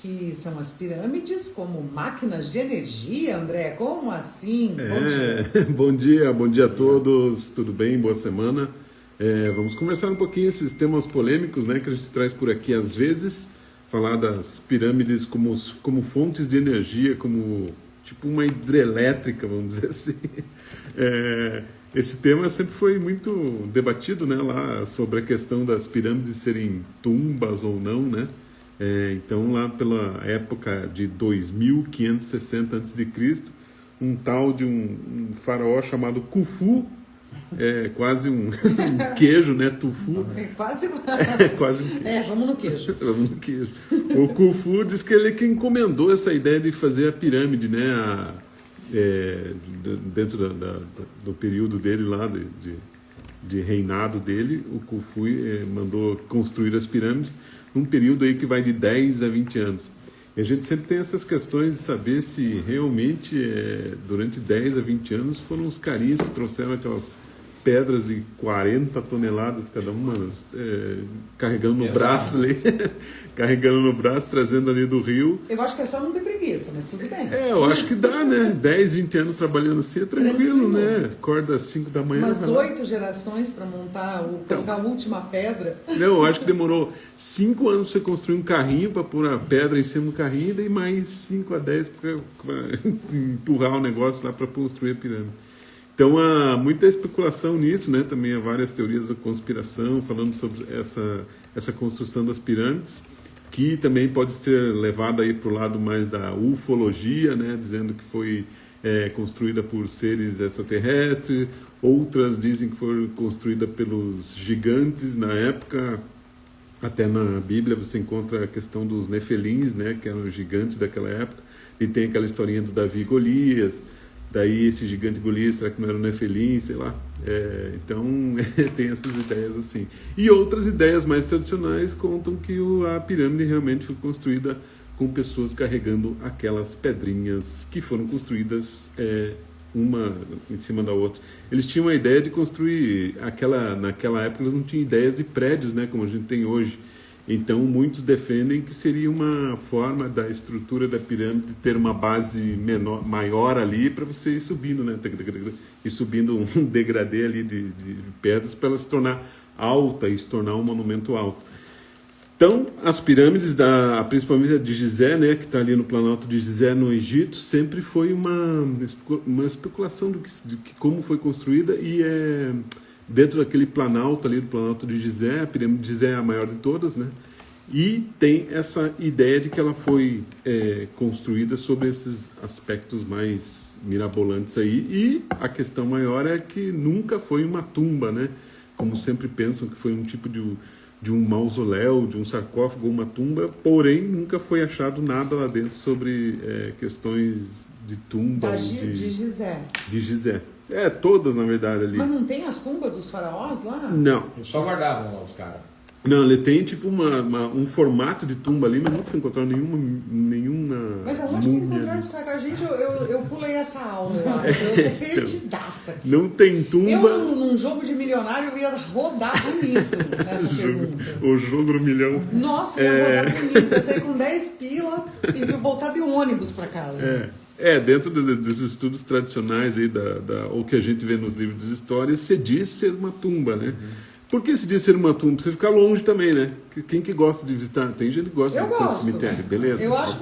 que são as pirâmides como máquinas de energia, André? Como assim? Bom dia. Bom dia a todos, tudo bem? Boa semana. Vamos conversar um pouquinho esses temas polêmicos, né, que a gente traz por aqui às vezes, falar das pirâmides como fontes de energia, como tipo uma hidrelétrica, vamos dizer assim. Esse tema sempre foi muito debatido, né, lá sobre a questão das pirâmides serem tumbas ou não, né? Então, lá pela época de 2560 a.C., um tal de um faraó chamado Khufu, quase um queijo, né? Tufu. Quase um queijo. Vamos no queijo. Vamos no queijo. O Khufu diz que ele que encomendou essa ideia de fazer a pirâmide, né? Dentro do período dele lá, de reinado dele, o Khufu mandou construir as pirâmides num período aí que vai de 10 a 20 anos. E a gente sempre tem essas questões de saber se realmente, durante 10 a 20 anos, foram os carinhas que trouxeram aquelas pedras de 40 toneladas cada uma, carregando no braço ali, carregando no braço, trazendo ali do rio. Eu acho que é só não ter preguiça, mas tudo bem. Eu acho que dá, né? 10, 20 anos trabalhando assim é tranquilo, né? Acorda às 5 da manhã. Umas 8 gerações para colocar a última pedra. Não, eu acho que demorou 5 anos para você construir um carrinho, para pôr a pedra em cima do carrinho, e daí mais 5 a 10 para empurrar o negócio lá para construir a pirâmide. Então há muita especulação nisso, né? Também há várias teorias da conspiração falando sobre essa construção das pirâmides, que também pode ser levada aí para o lado mais da ufologia, né? Dizendo que foi construída por seres extraterrestres. Outras dizem que foi construída pelos gigantes na época. Até na Bíblia você encontra a questão dos nefelins, né? Que eram os gigantes daquela época. E tem aquela historinha do Davi e Golias. Daí esse gigante Golias, será que não era o Nefelim, sei lá. Então tem essas ideias assim. E outras ideias mais tradicionais contam que a pirâmide realmente foi construída com pessoas carregando aquelas pedrinhas que foram construídas uma em cima da outra. Eles tinham a ideia de construir, naquela época eles não tinham ideias de prédios, né, como a gente tem hoje. Então, muitos defendem que seria uma forma da estrutura da pirâmide ter uma base maior ali para você ir subindo, né? Ir subindo um degradê ali de pedras para ela se tornar alta e se tornar um monumento alto. Então, as pirâmides, principalmente a de Gizé, né, que está ali no Planalto de Gizé, no Egito, sempre foi uma especulação de como foi construída e dentro daquele planalto ali, do Planalto de Gizé, a pirâmide de Gizé é a maior de todas, né? E tem essa ideia de que ela foi construída sobre esses aspectos mais mirabolantes aí. E a questão maior é que nunca foi uma tumba, né? Como sempre pensam que foi um tipo de um mausoléu, de um sarcófago, uma tumba, porém nunca foi achado nada lá dentro sobre questões de tumba. De Gizé. De Gizé. Todas, na verdade, ali. Mas não tem as tumbas dos faraós lá? Não. Eles só guardavam lá os caras. Não, ele tem tipo um formato de tumba ali, mas nunca foi encontrado nenhuma. Mas aonde que encontraram essa cara? Gente, eu pulei essa aula, eu acho. Eu tô perdidaça aqui. Não tem tumba. Eu, num jogo de milionário, eu ia rodar bonito nessa pergunta. O jogo do milhão. Nossa, eu ia rodar bonito. Eu saí com 10 pila e voltar de ônibus pra casa. Dentro dos estudos tradicionais aí ou que a gente vê nos livros de história, se diz ser uma tumba, né? Por que se diz ser uma tumba? Você ficar longe também, né? Quem que gosta de visitar? Tem gente que gosta de visitar cemitério, beleza? Eu acho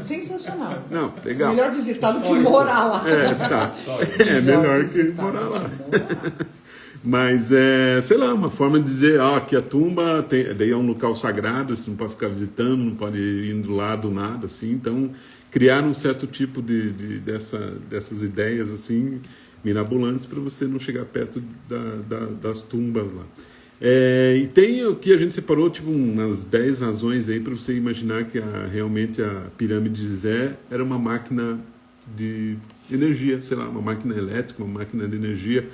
sensacional. Não, legal. Melhor visitar do que morar lá. Tá. Melhor que morar lá. Mas sei lá, uma forma de dizer que a tumba daí é um local sagrado, você não pode ficar visitando, não pode ir do lado nada, assim. Então, criar um certo tipo dessas ideias, assim, mirabolantes para você não chegar perto das tumbas lá. E tem o que a gente separou, tipo, umas 10 razões aí para você imaginar que realmente a pirâmide de Gizé era uma máquina de energia, sei lá, uma máquina elétrica, uma máquina de energia,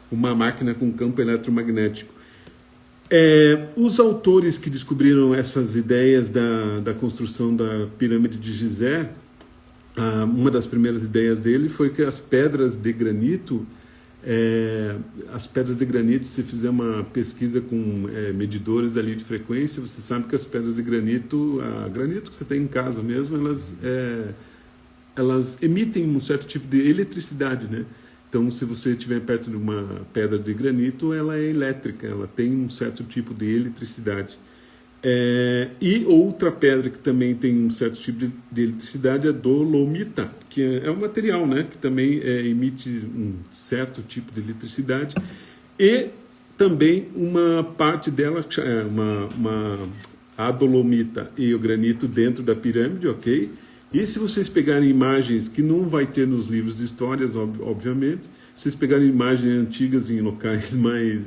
uma máquina com campo eletromagnético. Os autores que descobriram essas ideias da construção da pirâmide de Gizé, uma das primeiras ideias dele foi que as pedras de granito As pedras de granito, se fizer uma pesquisa com medidores ali de frequência, você sabe que as pedras de granito, granito que você tem em casa mesmo, elas emitem um certo tipo de eletricidade, né? Então, se você estiver perto de uma pedra de granito, ela é elétrica, ela tem um certo tipo de eletricidade. E outra pedra que também tem um certo tipo de eletricidade é a dolomita, que é um material, né, que também emite um certo tipo de eletricidade. E também uma parte dela, a dolomita e o granito dentro da pirâmide, ok? E se vocês pegarem imagens que não vai ter nos livros de histórias, obviamente, se vocês pegarem imagens antigas em locais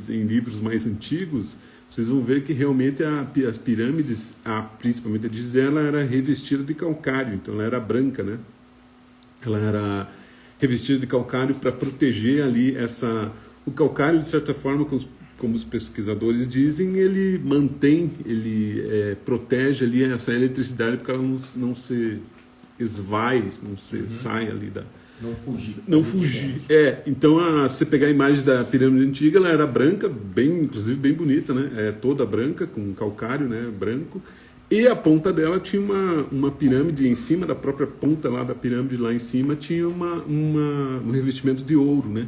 em livros mais antigos, vocês vão ver que realmente as pirâmides, principalmente a de Gizé, ela era revestida de calcário, então ela era branca, né? Ela era revestida de calcário para proteger ali o calcário, de certa forma, como os pesquisadores dizem, ele protege ali essa eletricidade porque ela não se esvai, não se sai ali da... Não fugir. Então, se você pegar a imagem da pirâmide antiga, ela era branca, inclusive bem bonita, né? Toda branca, com calcário, né? Branco. E a ponta dela tinha uma pirâmide em cima, da própria ponta lá da pirâmide, lá em cima, tinha um revestimento de ouro, né?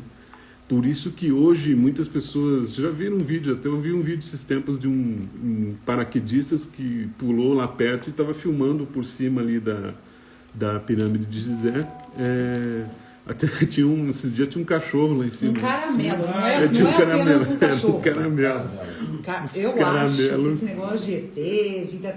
Por isso que hoje muitas pessoas já viram um vídeo, até eu vi um vídeo esses tempos de um paraquedista que pulou lá perto e estava filmando por cima ali da pirâmide de Gizé. Até esses dias tinha um cachorro lá em cima. Um caramelo, não é caramelo, apenas um cachorro. Um caramelo. Eu acho que esse negócio de ET, vida...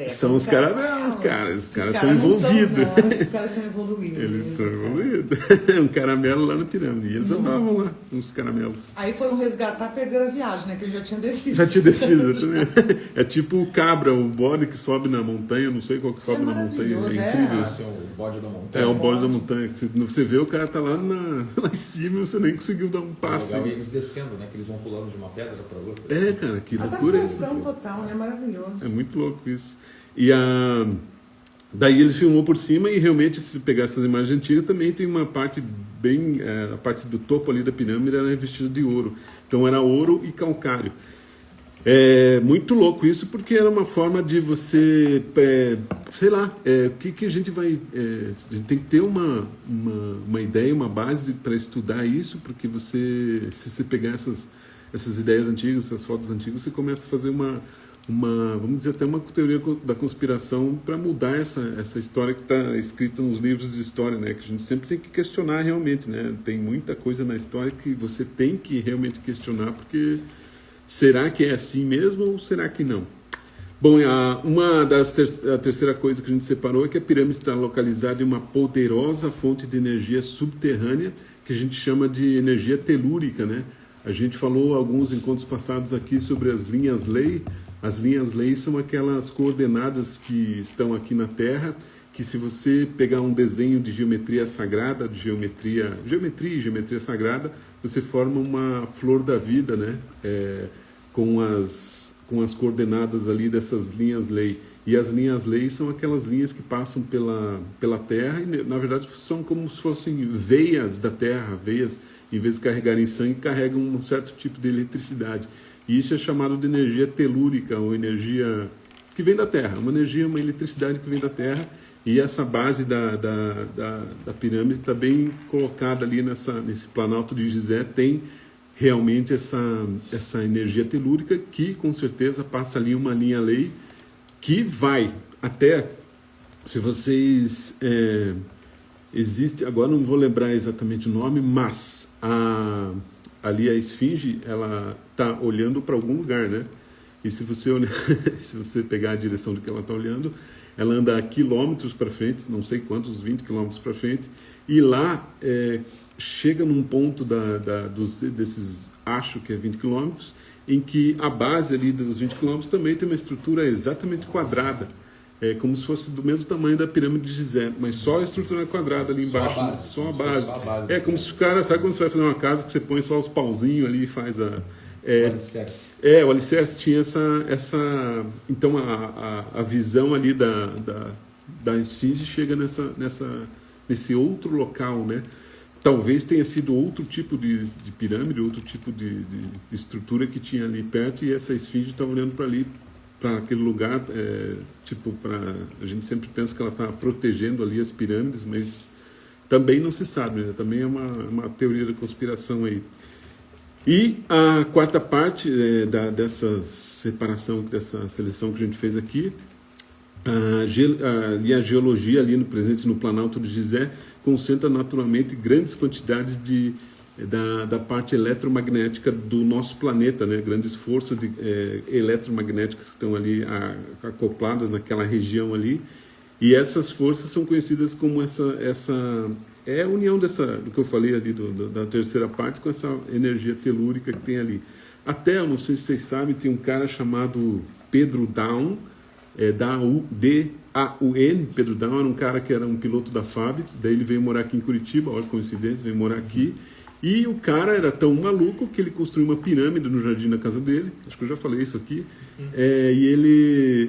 São os caramelos, cara. Os caras estão envolvidos. Esses caras são evoluídos. Eles são evoluídos. Um caramelo lá na pirâmide. E eles andavam lá, uns caramelos. Aí foram resgatar, perderam a viagem, né? Que ele já tinha descido. Já tinha descido. É tipo o cabra, o bode que sobe na montanha. Não sei qual que sobe na montanha. É incrível isso. O bode da montanha. O bode da montanha. Você vê o cara tá lá em cima e você nem conseguiu dar um passo. Legal, e eles descendo, né? Que eles vão pulando de uma pedra para outra. Cara, que loucura é isso. Adaptação total, né? Maravilhoso. É muito louco isso. E daí ele filmou por cima e realmente, se pegar essas imagens antigas, também tem uma parte a parte do topo ali da pirâmide era revestida de ouro. Então era ouro e calcário. É muito louco isso, porque era uma forma de você, sei lá, o que a gente vai... a gente tem que ter uma ideia, uma base para estudar isso, porque se você pegar essas ideias antigas, essas fotos antigas, você começa a fazer vamos dizer, até uma teoria da conspiração para mudar essa história que está escrita nos livros de história, né? Que a gente sempre tem que questionar realmente, né? Tem muita coisa na história que você tem que realmente questionar, porque... Será que é assim mesmo ou será que não? Bom, a terceira coisa que a gente separou é que a pirâmide está localizada em uma poderosa fonte de energia subterrânea que a gente chama de energia telúrica, né? A gente falou alguns encontros passados aqui sobre as linhas Ley. As linhas Ley são aquelas coordenadas que estão aqui na Terra, que se você pegar um desenho de geometria sagrada, de geometria e geometria sagrada, você forma uma flor da vida, né? Com as coordenadas ali dessas linhas Ley. E as linhas Ley são aquelas linhas que passam pela Terra e, na verdade, são como se fossem veias da Terra. Veias, em vez de carregarem sangue, carregam um certo tipo de eletricidade. E isso é chamado de energia telúrica, ou energia que vem da Terra. Uma eletricidade que vem da Terra. E essa base da pirâmide está bem colocada ali nesse planalto de Gizé, tem realmente essa energia telúrica que com certeza passa ali uma linha Ley que vai até, se vocês... existe, agora não vou lembrar exatamente o nome, mas ali a esfinge, ela está olhando para algum lugar, né? E se você pegar a direção do que ela está olhando... Ela anda quilômetros para frente, não sei quantos, 20 quilômetros para frente, e lá chega num ponto desses, acho que é 20 quilômetros, em que a base ali dos 20 quilômetros também tem uma estrutura exatamente quadrada, como se fosse do mesmo tamanho da pirâmide de Gizé, mas só a estrutura quadrada ali embaixo, só a base. Como se o cara, sabe quando você vai fazer uma casa que você põe só os pauzinhos ali e faz o alicerce tinha então a visão ali da esfinge chega nesse outro local, né? talvez tenha sido outro tipo de pirâmide, outro tipo de estrutura que tinha ali perto, e essa esfinge está olhando para ali, para aquele lugar, a gente sempre pensa que ela está protegendo ali as pirâmides, mas também não se sabe, né? Também é uma teoria da conspiração aí. E a quarta parte dessa separação, dessa seleção que a gente fez aqui, a geologia ali presente no Planalto de Gizé concentra naturalmente grandes quantidades da parte eletromagnética do nosso planeta, né? Grandes forças eletromagnéticas que estão ali acopladas naquela região ali, e essas forças são conhecidas como a união do que eu falei ali da terceira parte com essa energia telúrica que tem ali. Até, eu não sei se vocês sabem, tem um cara chamado Pedro Daun, D-A-U-N. Pedro Daun era um cara que era um piloto da FAB, daí ele veio morar aqui em Curitiba, olha que coincidência, veio morar aqui. E o cara era tão maluco que ele construiu uma pirâmide no jardim da casa dele. Acho que eu já falei isso aqui.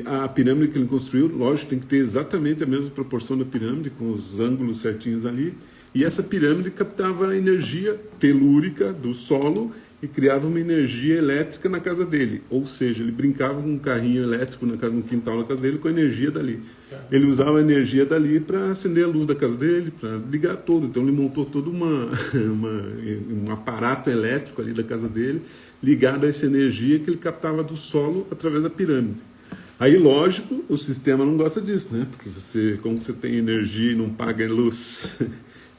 A pirâmide que ele construiu, lógico, tem que ter exatamente a mesma proporção da pirâmide, com os ângulos certinhos ali. E essa pirâmide captava a energia telúrica do solo e criava uma energia elétrica na casa dele. Ou seja, ele brincava com um carrinho elétrico no quintal da casa dele com a energia dali. Ele usava a energia dali para acender a luz da casa dele, para ligar tudo. Então ele montou todo um aparato elétrico ali da casa dele, ligado a essa energia que ele captava do solo através da pirâmide. Aí, lógico, o sistema não gosta disso, né? Porque como você tem energia e não paga luz?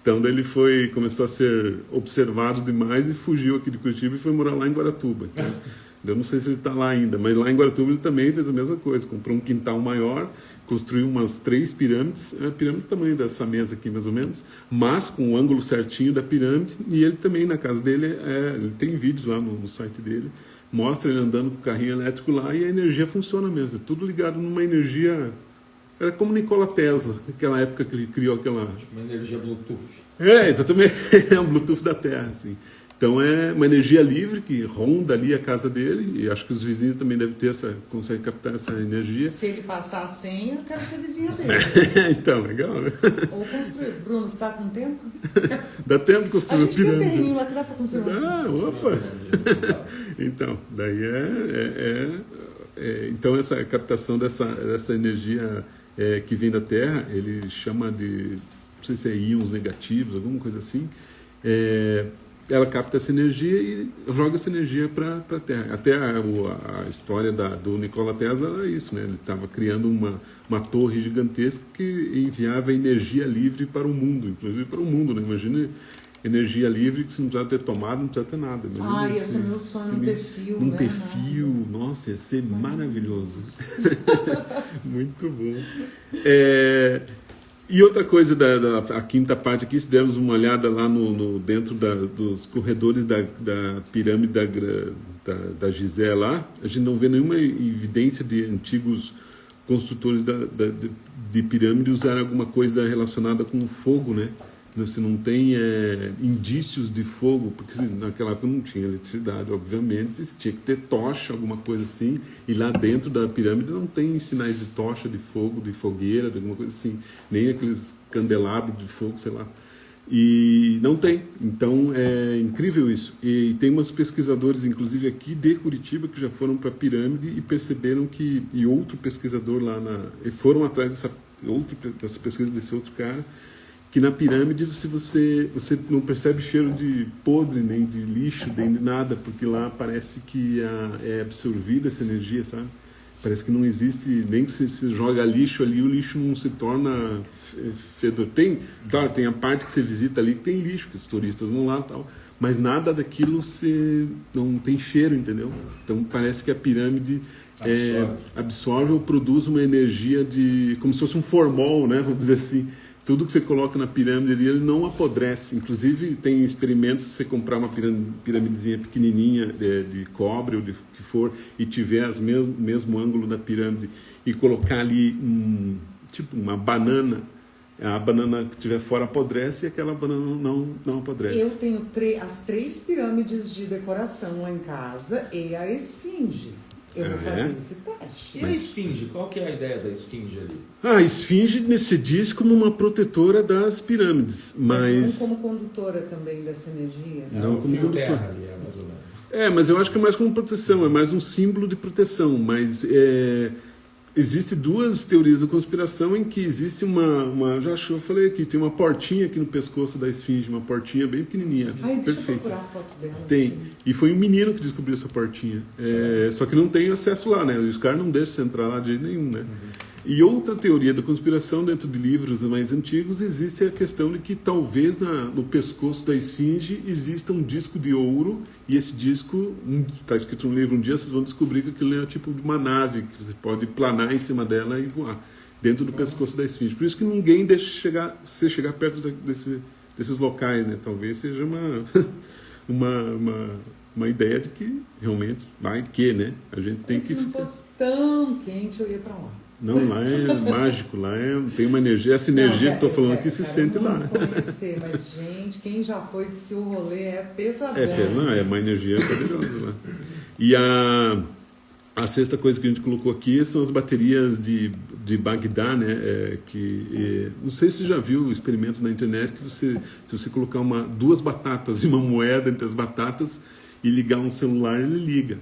Então daí ele começou a ser observado demais e fugiu aqui de Curitiba e foi morar lá em Guaratuba. Então, eu não sei se ele está lá ainda, mas lá em Guaratuba ele também fez a mesma coisa. Comprou um quintal maior, construiu umas 3 pirâmides, a pirâmide do tamanho dessa mesa aqui mais ou menos, mas com o ângulo certinho da pirâmide. E ele também, na casa dele, ele tem vídeos lá no site dele, mostra ele andando com o carrinho elétrico lá e a energia funciona mesmo. É tudo ligado numa energia... Era como Nikola Tesla, naquela época que ele criou aquela... Uma energia Bluetooth. Exatamente. É um Bluetooth da Terra, assim. Então é uma energia livre que ronda ali a casa dele, e acho que os vizinhos também devem ter conseguem captar essa energia. Se ele passar a senha, eu quero ser vizinho dele. Então, legal, né? Ou construir. Bruno, você está com tempo? Dá tempo de construir a gente tem um terreninho lá que dá para construir. Opa! Então, daí então essa captação dessa energia que vem da Terra, ele chama de, não sei se é íons negativos, alguma coisa assim, ela capta essa energia e joga essa energia para a Terra. Até a história do Nikola Tesla era isso, né? Ele estava criando uma torre gigantesca que enviava energia livre para o mundo, inclusive para o mundo, né? Imagina energia livre que você não precisa ter tomada, não precisa ter nada. Esse é meu sonho, não ter fio. Não ter fio, nossa, ia ser maravilhoso. Muito bom. E outra coisa a quinta parte aqui, se dermos uma olhada lá dentro dos corredores da pirâmide da Gizé lá, a gente não vê nenhuma evidência de antigos construtores de pirâmide usar alguma coisa relacionada com fogo, né? Você não tem indícios de fogo, porque naquela época não tinha eletricidade, obviamente, você tinha que ter tocha, alguma coisa assim, e lá dentro da pirâmide não tem sinais de tocha, de fogo, de fogueira, de alguma coisa assim, nem aqueles candelabros de fogo, sei lá. E não tem, então é incrível isso. E tem umas pesquisadores, inclusive aqui de Curitiba, que já foram para a pirâmide e perceberam e outro pesquisador lá e foram atrás dessa pesquisa desse outro cara, que na pirâmide você não percebe cheiro de podre, nem de lixo, nem de nada, porque lá parece que é absorvida essa energia, sabe? Parece que não existe, nem que você joga lixo ali, o lixo não se torna fedor. Claro, tem a parte que você visita ali que tem lixo, que os turistas vão lá e tal, mas nada daquilo não tem cheiro, entendeu? Então parece que a pirâmide absorve ou produz uma energia como se fosse um formol, né? Vamos dizer assim. Tudo que você coloca na pirâmide ali, ele não apodrece. Inclusive, tem experimentos, se você comprar uma piramidezinha pequenininha de cobre ou de que for, e tiver o mesmo ângulo da pirâmide, e colocar ali tipo uma banana, a banana que estiver fora apodrece e aquela banana não apodrece. Eu tenho as 3 pirâmides de decoração lá em casa e a esfinge. Eu vou fazer esse teste. E a esfinge? Qual que é a ideia da esfinge ali? A esfinge se diz como uma protetora das pirâmides, mas não como condutora também dessa energia. Não como fio condutor. terra ali, mais ou menos. Mas eu acho que é mais como proteção, é mais um símbolo de proteção, mas existem duas teorias da conspiração em que existe já acho que eu falei aqui, tem uma portinha aqui no pescoço da esfinge, uma portinha bem pequenininha, Deixa eu perfeita. procurar a foto dela. Tem. E foi um menino que descobriu essa portinha. Só que não tem acesso lá, né? Os caras não deixam você entrar lá de jeito nenhum, né? E outra teoria da conspiração, dentro de livros mais antigos, existe a questão de que talvez no pescoço da esfinge exista um disco de ouro, e esse disco, está escrito no livro, um dia vocês vão descobrir que aquilo é tipo de uma nave, que você pode planar em cima dela e voar, dentro do pescoço da esfinge. Por isso que ninguém deixa você chegar perto desses locais, né? Talvez seja uma ideia de que realmente vai que, né? A gente tem Se que... não fosse tão quente, eu ia pra lá. Não, lá é mágico, lá tem uma energia, essa energia que eu estou falando aqui se sente lá. Conhecer, mas, gente, quem já foi diz que o rolê é pesadão. É uma energia poderosa lá. E a sexta coisa que a gente colocou aqui são as baterias de Bagdá, né? Não sei se você já viu experimentos na internet que se você colocar duas batatas e uma moeda entre as batatas e ligar um celular, ele liga.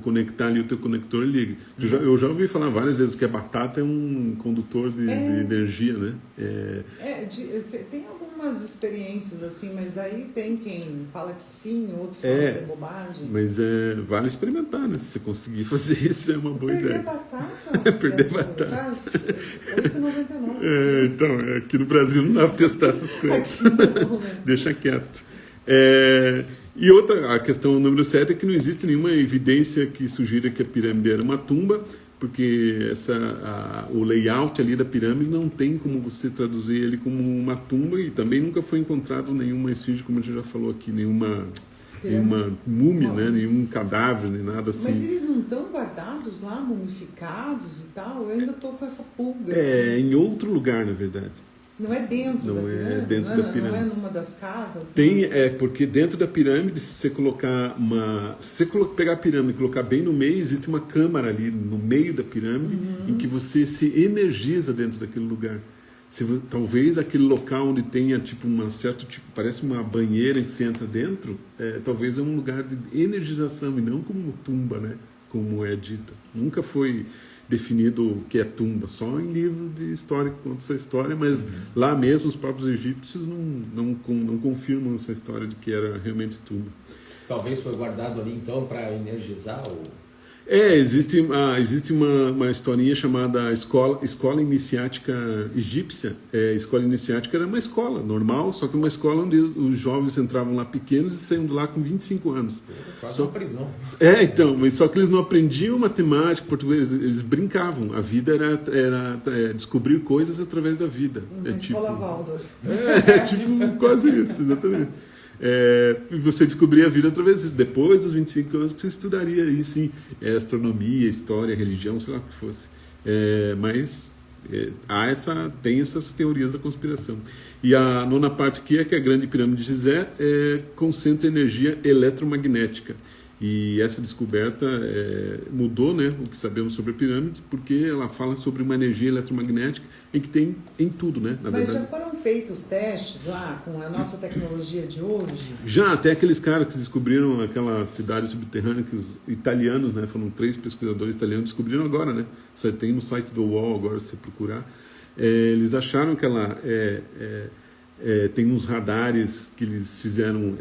Conectar ali o teu conector, liga. Eu já ouvi falar várias vezes que a batata é um condutor de energia, né? Tem algumas experiências assim, mas aí tem quem fala que sim, outros falam que é bobagem. Mas vale experimentar, né? Se você conseguir fazer isso, é uma boa ideia. Batata. Perder batata. Tá R$8,99. Então, aqui no Brasil não dá para testar essas coisas. Não, né? Deixa quieto. E a questão número 7 é que não existe nenhuma evidência que sugira que a pirâmide era uma tumba, porque o layout ali da pirâmide não tem como você traduzir ele como uma tumba, e também nunca foi encontrado nenhuma esfinge, como a gente já falou aqui, nenhuma múmia, né? Nenhum cadáver, nem nada assim. Mas eles não estão guardados lá, mumificados e tal? Eu ainda estou com essa pulga. Em outro lugar, na verdade. Não é dentro da pirâmide? Dentro da pirâmide. Não é numa das cavas? Porque dentro da pirâmide, se você colocar pegar a pirâmide e colocar bem no meio, existe uma câmara ali no meio da pirâmide em que você se energiza dentro daquele lugar. Talvez aquele local onde tenha parece uma banheira em que você entra dentro, talvez é um lugar de energização e não como uma tumba, né? Como é dita. Nunca foi definido o que é tumba, só em livro de história que conta essa história, mas lá mesmo os próprios egípcios não confirmam essa história de que era realmente tumba. Talvez foi guardado ali então para energizar o... Existe uma historinha chamada Escola Iniciática Egípcia. A Escola Iniciática era uma escola normal, só que uma escola onde os jovens entravam lá pequenos e saíam de lá com 25 anos. Quase uma prisão. Mas só que eles não aprendiam matemática, português, eles brincavam. A vida era descobrir coisas através da vida. Escola Waldorf. Quase isso, exatamente. Você descobria a vida através depois dos 25 anos que você estudaria aí sim, astronomia, história, religião, sei lá o que fosse. Mas tem essas teorias da conspiração. E a nona parte aqui é que a grande pirâmide de Gizé concentra energia eletromagnética. E essa descoberta mudou, né, o que sabemos sobre a pirâmide, porque ela fala sobre uma energia eletromagnética em que tem em tudo, né? Mas já foram feitos testes lá com a nossa tecnologia de hoje? Já, até aqueles caras que descobriram aquela cidade subterrânea que os italianos, né, foram 3 pesquisadores italianos, descobriram agora, né? Você tem no site do UOL agora, se você procurar. Eles acharam que ela tem uns radares que eles fizeram,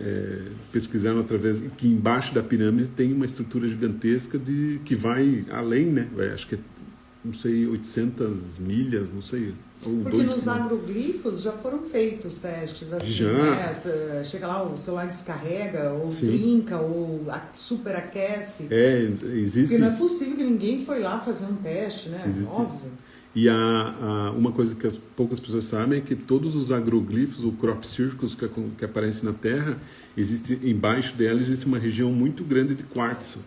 pesquisaram através, que embaixo da pirâmide tem uma estrutura gigantesca que vai além, né? Acho que não sei, 800 milhas, não sei. Ou porque nos agroglifos já foram feitos testes assim, já. Né? Chega lá, o celular descarrega, ou trinca, ou superaquece. Existe. Porque não é possível que ninguém foi lá fazer um teste, né? Óbvio. E uma coisa que poucas pessoas sabem é que todos os agroglifos, ou crop circles que aparecem na Terra, embaixo dela existe uma região muito grande de quartzo.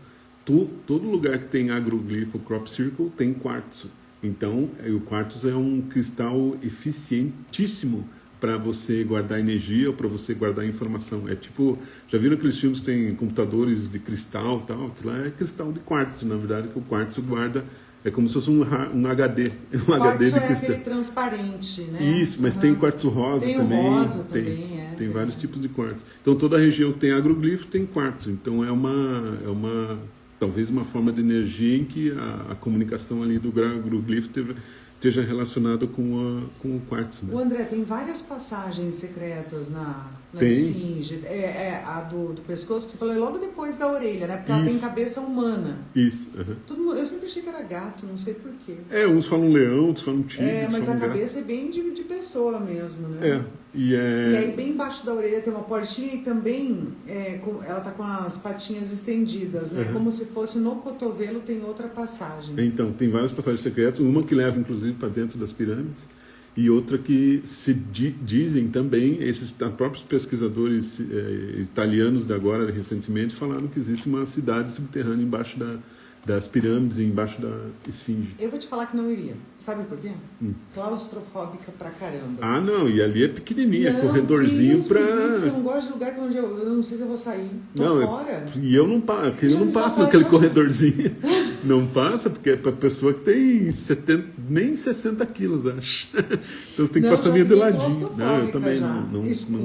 Todo lugar que tem agroglifo, crop circle, tem quartzo. Então, o quartzo é um cristal eficientíssimo para você guardar energia ou para você guardar informação. É tipo, já viram aqueles filmes que tem computadores de cristal e tal? Aquilo lá é cristal de quartzo, na verdade, que o quartzo guarda, é como se fosse um HD. Um HD de é cristal. aquele transparente, né? Isso, mas tem quartzo rosa tem também. Rosa tem também, tem vários tipos de quartzo. Então toda região que tem agroglifo tem quartzo. Então é uma talvez uma forma de energia em que a comunicação ali do agroglifo esteja relacionada com o quartzo. Né? O André, tem várias passagens secretas na tem. esfinge. A do pescoço que você falou é logo depois da orelha, né? Porque ela tem cabeça humana. Isso. Eu sempre achei que era gato, não sei porquê. Uns falam leão, outros falam tigre. Mas a cabeça é bem de pessoa mesmo, né? E aí bem embaixo da orelha tem uma portinha e também ela tá com as patinhas estendidas, né? Como se fosse no cotovelo tem outra passagem. Então, tem várias passagens secretas, uma que leva inclusive para dentro das pirâmides e outra que se dizem também, esses próprios pesquisadores italianos de agora, recentemente, falaram que existe uma cidade subterrânea embaixo das pirâmides e embaixo da esfinge. Eu vou te falar que não iria. Sabe por quê? Claustrofóbica pra caramba. Ah, não. E ali é pequenininha, corredorzinho pra... Eu não gosto de lugar onde eu não sei se eu vou sair. Tô fora. E eu não passo naquele corredorzinho. Não passa, porque é pra pessoa que tem nem 60 quilos, acho. Então você tem que passar meio de ladinho. Não, eu também não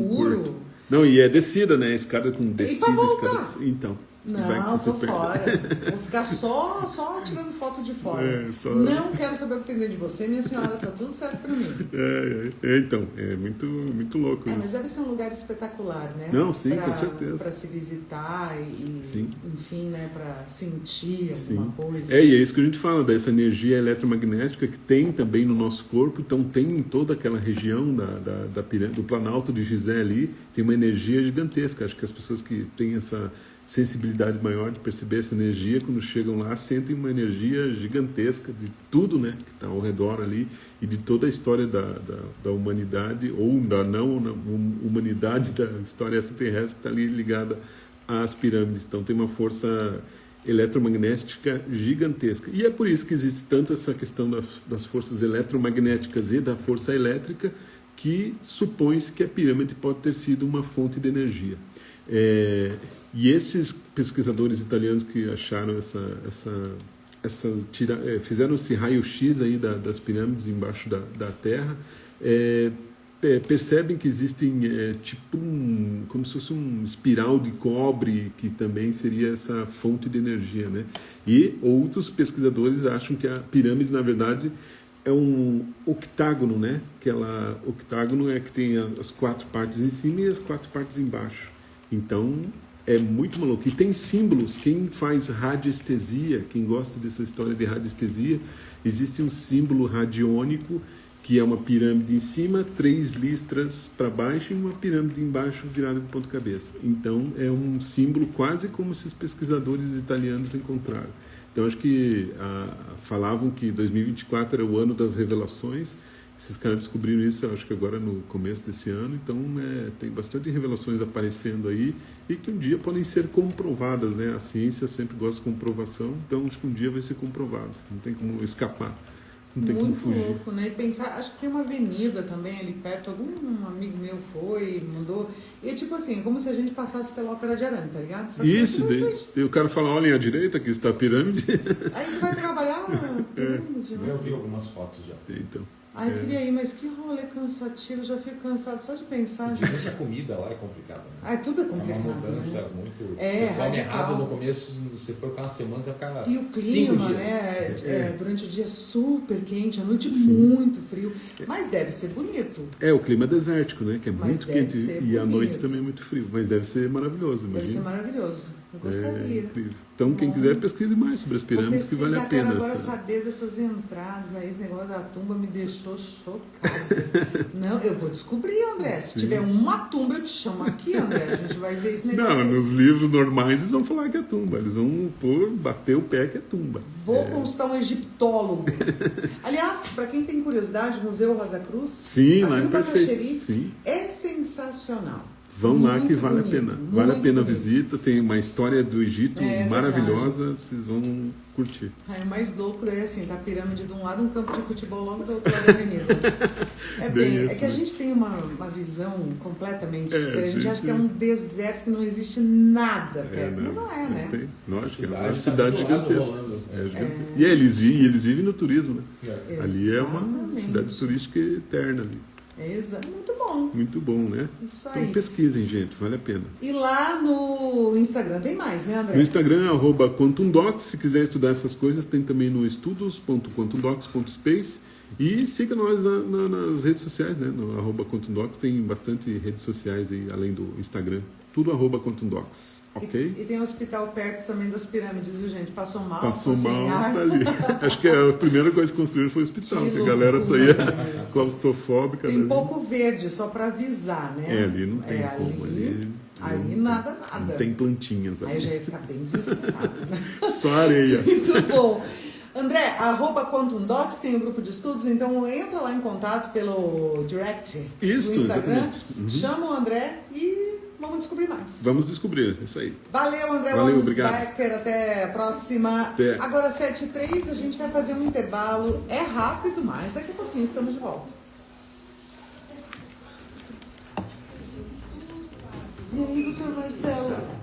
curto. Não, e é descida, né? Escada com descida. E pra voltar? Escada... Então... Não, tô fora. Vou ficar só tirando foto de fora. Não quero saber o que tem dentro de você, minha senhora, tá tudo certo pra mim. Então, é muito, muito louco isso. Mas deve ser um lugar espetacular, né? Não, sim, com certeza. Pra se visitar e enfim, né, pra sentir alguma coisa. E é isso que a gente fala, dessa energia eletromagnética que tem também no nosso corpo. Então tem em toda aquela região do Planalto de Gizé ali, tem uma energia gigantesca. Acho que as pessoas que têm essa sensibilidade maior de perceber essa energia, quando chegam lá, sentem uma energia gigantesca de tudo, né, que está ao redor ali, e de toda a história da humanidade, ou da não humanidade da história extraterrestre, que está ali ligada às pirâmides. Então tem uma força eletromagnética gigantesca. E é por isso que existe tanto essa questão das forças eletromagnéticas e da força elétrica, que supõe-se que a pirâmide pode ter sido uma fonte de energia. E esses pesquisadores italianos que acharam fizeram esse raio-x aí das pirâmides embaixo da terra, percebem que existem como se fosse um espiral de cobre que também seria essa fonte de energia, né? E outros pesquisadores acham que a pirâmide, na verdade, é um octágono, né? Octágono é que tem as 4 partes em cima e as 4 partes embaixo. Então, é muito maluco. E tem símbolos. Quem faz radiestesia, quem gosta dessa história de radiestesia, existe um símbolo radiônico, que é uma pirâmide em cima, 3 listras para baixo e uma pirâmide embaixo virada de ponta cabeça. Então, é um símbolo quase como esses pesquisadores italianos encontraram. Então, acho que falavam que 2024 era o ano das revelações. Esses caras descobriram isso, acho que agora no começo desse ano. Então, tem bastante revelações aparecendo aí e que um dia podem ser comprovadas, né? A ciência sempre gosta de comprovação, então acho que um dia vai ser comprovado. Não tem como escapar, não tem como fugir. Muito louco, né? E pensar, acho que tem uma avenida também ali perto, algum amigo meu foi, mandou. E tipo assim, como se a gente passasse pela Ópera de Arame, tá ligado? Só isso, e o cara fala, olhem à direita, aqui está a pirâmide. Aí você vai trabalhar pirâmide, né? Eu vi algumas fotos já. Então... eu queria ir, mas que rolê cansativo, eu já fico cansado só de pensar. Dizem que a comida lá é complicada, né? Tudo é complicado. É uma mudança, né? Muito. Você come errado no começo, você for ficar uma semana, você vai ficar. E o clima, né? Durante o dia super quente, à noite muito frio. Mas deve ser bonito. O clima desértico, né? Que é muito quente e à noite também é muito frio. Mas deve ser maravilhoso, imagina. Deve ser maravilhoso. Eu gostaria. Incrível. Então, quem quiser, pesquise mais sobre as pirâmides, que vale a pena. Eu quero agora saber dessas entradas aí. Esse negócio da tumba me deixou chocado. Não, eu vou descobrir, André. Se tiver uma tumba, eu te chamo aqui, André. A gente vai ver esse negócio. Não, nos livros normais eles vão falar que é tumba. Eles vão bater o pé que é tumba. Vou consultar um egiptólogo. Aliás, para quem tem curiosidade, o Museu Rosa Cruz, sim, aqui lá no é perfeito. É sensacional. Vão lá que Muito vale bonito, a pena. Vale a muito pena a bonito. visita. Tem uma história do Egito É maravilhosa. Vocês vão curtir. Aí o mais louco daí assim, tá a pirâmide de um lado, um campo de futebol logo do outro lado da avenida. É Bem bem, isso, é que a né? gente tem uma visão completamente É, diferente. A gente acha gente- que é um deserto que não existe nada perto. né? Mas não é, Mas né? tem. Lógico, é Cidade uma tá cidade do lado gigantesca. rolando. É gigante. E eles vivem no turismo, né? É. Ali é uma Exatamente. cidade turística eterna. Ali. Muito bom. Muito bom, né? Isso Então aí. pesquisem, gente, vale a pena. E lá no Instagram tem mais, né, André? No Instagram, @quantumdocs, se quiser estudar essas coisas, tem também no estudos.quantumdocs.space. E siga nós nas redes sociais, né? No @quantumdocs, tem bastante redes sociais aí, além do Instagram. Tudo @quantumdocs, ok? E tem um hospital perto também das pirâmides, viu, gente? Passou mal, Passou ficou sem mal, ar. tá ali. Acho que a primeira coisa que construíram foi o hospital, Que que a galera loucura saía mesmo. claustrofóbica. Tem né? pouco verde, só pra avisar, né? É, ali não tem como. Ali não nada. Não tem plantinhas Aí eu ali. já ia ficar bem desesperado. Né? Só areia. Muito bom. André, @QuantumDocs tem o grupo de estudos, então entra lá em contato pelo direct Isso, no Instagram, exatamente. Uhum. chama o André e vamos descobrir mais. Vamos descobrir, isso aí. Valeu, André Valeu, Ramos obrigado. Becker, até a próxima. Até. Agora 7h03, a gente vai fazer um intervalo, é rápido, mas daqui a pouquinho estamos de volta. E aí, doutor Marcelo?